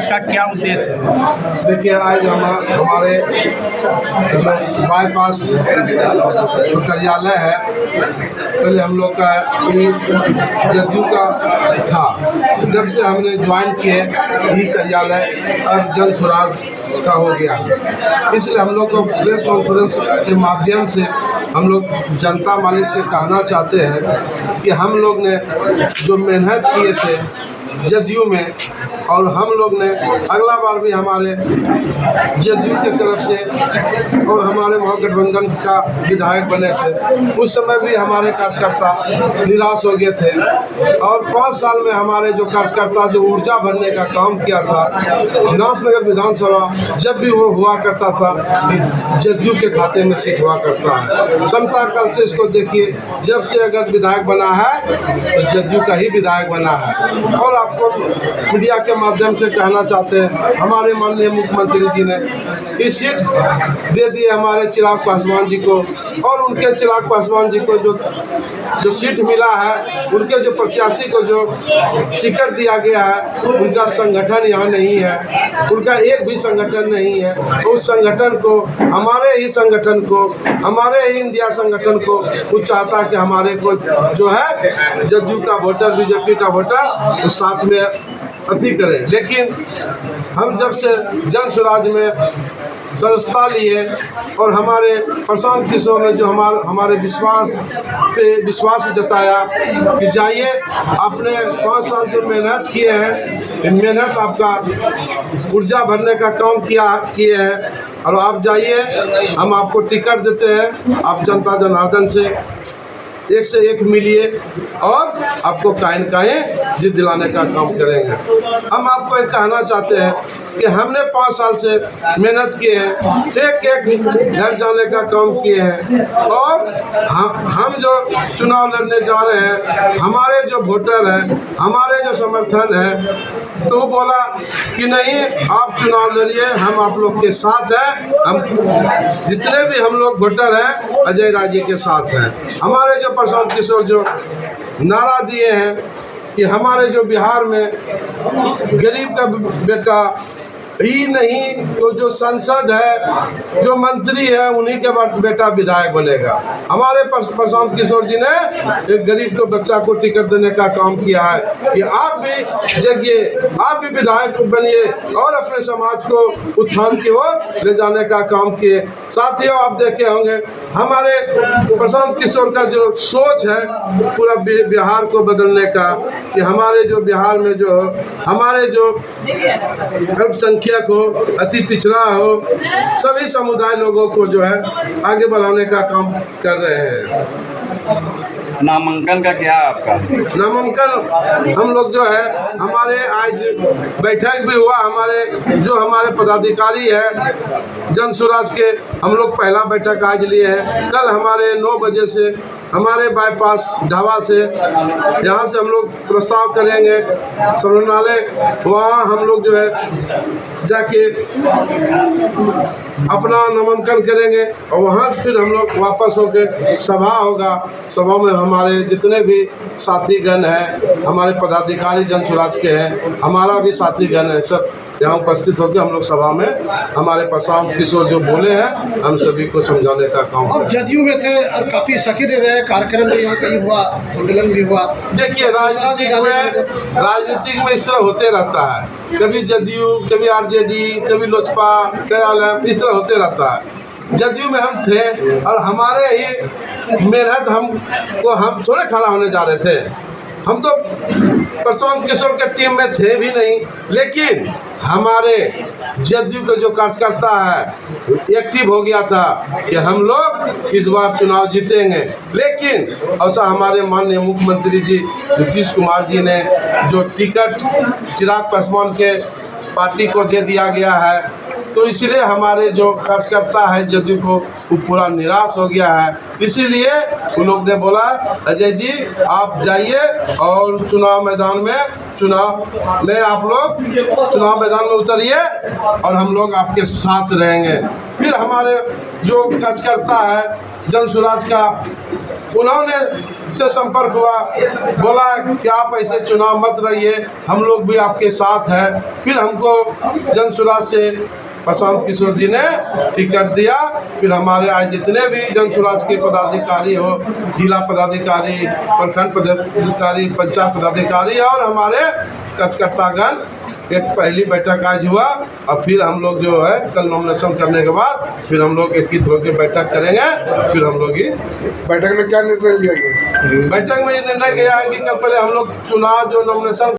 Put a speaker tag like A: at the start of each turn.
A: इसका क्या उद्देश्य है?
B: देखिए, आज हमारे जो बाईपास कार्यालय है, पहले हम लोग का ये जदयू का था। जब से हमने ज्वाइन किए ये कार्यालय अब जन स्वराज का हो गया, इसलिए हम लोग को प्रेस कॉन्फ्रेंस के माध्यम से हम लोग जनता मालिक से कहना चाहते हैं कि हम लोग ने जो मेहनत किए थे जदयू में, और हम लोग ने अगला बार भी हमारे जदयू की तरफ से और हमारे महागठबंधन का विधायक बने थे, उस समय भी हमारे कार्यकर्ता निराश हो गए थे। और 5 साल में हमारे जो कार्यकर्ता जो ऊर्जा भरने का काम किया था, नाथनगर विधानसभा जब भी वो हुआ करता था जदयू के खाते में सीट हुआ करता है। समता काल से इसको देखिए, जब से अगर विधायक बना है तो जदयू का ही विधायक बना है। और आपको मीडिया के माध्यम से कहना चाहते हैं, हमारे माननीय मुख्यमंत्री जी ने इस सीट दे दी हमारे चिराग पासवान जी को, और उनके चिराग पासवान जी को जो सीट मिला है, उनके जो प्रत्याशी को जो टिकट दिया गया है, उनका संगठन यहाँ नहीं है, उनका एक भी संगठन नहीं है। उस संगठन को, हमारे ही संगठन को, हमारे ही इंडिया संगठन को वो चाहता कि हमारे को जो है जदयू का वोटर, बीजेपी का वोटर उस साथ में अति करें। लेकिन हम जब से जन स्वराज में सदस्यता लिए और हमारे प्रशांत किशोर ने जो हमारे विश्वास जताया कि जाइए, आपने 5 साल जो मेहनत किए हैं, मेहनत आपका ऊर्जा भरने का काम किए हैं, और आप जाइए, हम आपको टिकट देते हैं, आप जनता जनार्दन से एक से एक मिलिए और आपको कायन जीत दिलाने का काम करेंगे। हम आपको एक कहना चाहते हैं कि हमने 5 साल से मेहनत किए हैं, एक घर जाने का काम किए हैं, और हम जो चुनाव लड़ने जा रहे हैं, हमारे जो वोटर हैं, हमारे जो समर्थन है, तो बोला कि नहीं, आप चुनाव लड़िए, हम आप लोग के साथ हैं। हम जितने भी हम लोग वोटर हैं अजय राय जी के साथ हैं। हमारे जो प्रशांत किशोर जो नारा दिए हैं कि हमारे जो बिहार में गरीब का बेटा ही नहीं, तो जो सांसद है, जो मंत्री है, उन्हीं के बेटा विधायक बनेगा। हमारे प्रशांत किशोर जी ने एक गरीब के बच्चा को टिकट देने का काम किया है कि आप भी जगिए, आप भी विधायक बनिए और अपने समाज को उत्थान की ओर ले जाने का काम किए। साथियों, आप देखे होंगे हमारे प्रशांत किशोर का जो सोच है पूरा बिहार को बदलने का, कि हमारे जो बिहार में जो हमारे जो अल्पसंख्यक हो, अति पिछड़ा हो, सभी समुदाय लोगों को जो है आगे बढ़ाने का काम कर रहे हैं।
A: नामांकन का क्या है आपका?
B: नामांकन हम लोग जो है, हमारे आज बैठक भी हुआ, हमारे पदाधिकारी है जन स्वराज के, हम लोग पहला बैठक आज लिए हैं। कल हमारे 9 बजे से हमारे बाईपास ढाबा से यहाँ से हम लोग प्रस्ताव करेंगे संग्रहालय, वहाँ हम लोग जो है जाके अपना नामांकन करेंगे, और वहाँ से फिर हम लोग वापस होकर सभा होगा। सभा में हमारे जितने भी साथीगण हैं, हमारे पदाधिकारी जन स्वराज के हैं, हमारा भी साथीगण है, सब यहाँ उपस्थित होकर हम लोग सभा में हमारे प्रशांत किशोर जो बोले हैं, हम सभी को समझाने का काम करें।
C: जदयू में थे और काफ़ी सक्रिय रहे, कार्यक्रम भी यहाँ कहीं हुआ, सम्मेलन भी हुआ।
B: देखिए, राजनीतिक में इस तरह होते रहता है, कभी जदयू, कभी आरजेडी, कभी लोजपा, इस तरह होते रहता है। जदयू में हम थे और हमारे ही मेहनत हम थोड़े खड़ा होने जा रहे थे, हम तो प्रशांत किशोर के टीम में थे भी नहीं, लेकिन हमारे जदयू के जो कार्यकर्ता है एक्टिव हो गया था कि हम लोग इस बार चुनाव जीतेंगे। लेकिन ऐसा हमारे माननीय मुख्यमंत्री जी नीतीश कुमार जी ने जो टिकट चिराग पासवान के पार्टी को दे दिया गया है, तो इसलिए हमारे जो कार्यकर्ता है जदयू को वो पूरा निराश हो गया है। इसीलिए उन लोग ने बोला, अजय जी आप जाइए और चुनाव मैदान में चुनाव में आप लोग चुनाव मैदान में उतरिए और हम लोग आपके साथ रहेंगे। फिर हमारे जो कार्यकर्ता है जन स्वराज का, उन्होंने से संपर्क हुआ, बोला कि आप ऐसे चुनाव मत रहिए, हम लोग भी आपके साथ हैं। फिर हमको जन स्वराज से प्रशांत किशोर जी ने टिकट दिया। फिर हमारे आज जितने भी जन स्वराज के पदाधिकारी हो, जिला पदाधिकारी, प्रखंड पदाधिकारी, पंचायत पदाधिकारी और हमारे कार्यकर्तागण, एक पहली बैठक आज हुआ और फिर हम लोग जो है कल नॉमिनेशन करने के बाद फिर हम लोग एकत्रित होकर बैठक करेंगे। फिर हम लोग ही
C: बैठक में क्या निर्णय लिया गया?
B: बैठक में ये निर्णय किया है कि कल पहले हम लोग चुनाव जो नॉमिनेशन